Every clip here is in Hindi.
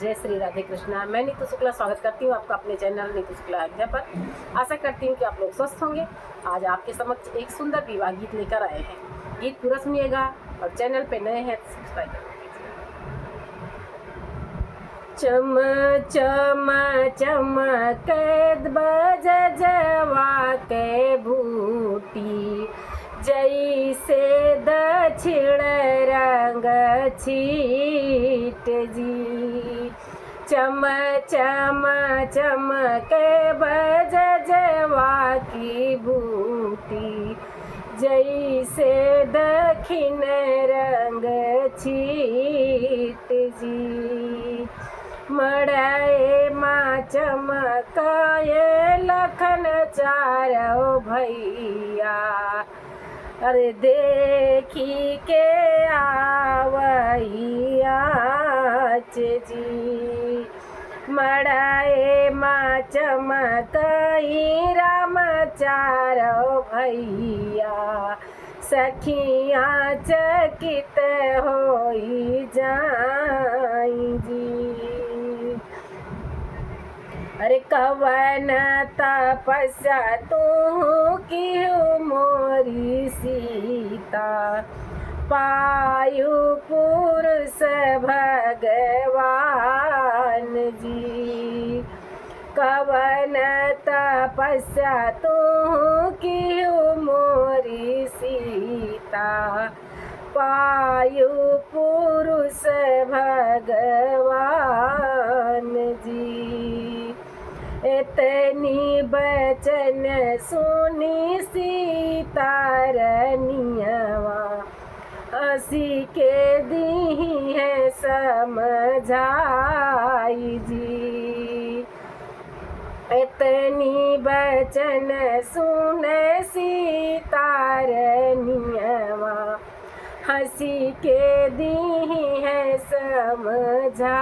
जय श्री राधे कृष्णा। मैं नीतू शुक्ला स्वागत करती हूँ आपका अपने चैनल नीतू शुक्ला अयोध्या पर। आशा करती हूँ कि आप लोग स्वस्थ होंगे। आज आपके समक्ष एक सुंदर विवाह गीत लेकर आए हैं। गीत पूरा सुनिएगा और चैनल पे नए हैं तो सब्सक्राइब कर चम चम चमकैत बजजवा के बूटी, जैसे दक्षिण रंग छीट जी। चम चम चमके बजजवा की बूटी, जैसे दक्षिण रंग छीट जी। मड़ाए माँ चमकाए लखन चारो भैया, अरे देखी के आवैया जी। मड़ाए माँ चमकाई राम चारो भैया, सखियाँ चकित होई जाई जी। अरे कवन तपस्या तू की मोरी सीता, पायु पुरुष भगवान जी। कवन तपस्या तू की मोरी सीता, पायु पुरुष भगवान जी। इतनी बचन सुनी सीता रनियवा, हंसी के दी है समझाई जी। इतनी बचन सुन सीता रनियवा, हंसी के दी है समझाए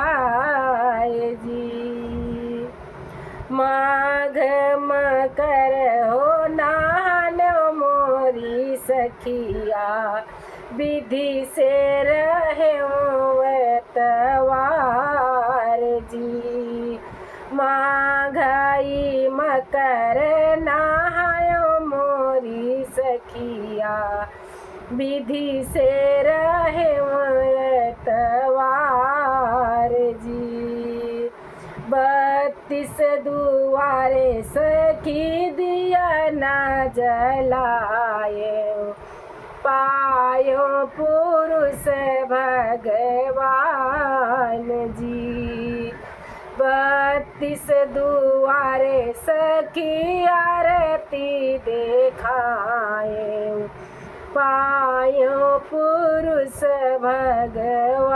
जी। माघ मकर हो नाहन मोरी सखिया, विधि से रहे तवार जी। माघई मकर नहायो मोरी सखिया, विधि से रहे तवार जी। 32 दुआरे सखी दिया न जलाए, पायो पुरुष भगवान जी। 32 दुआरे सखी आरती देखाए, पायो पुरुष भगवान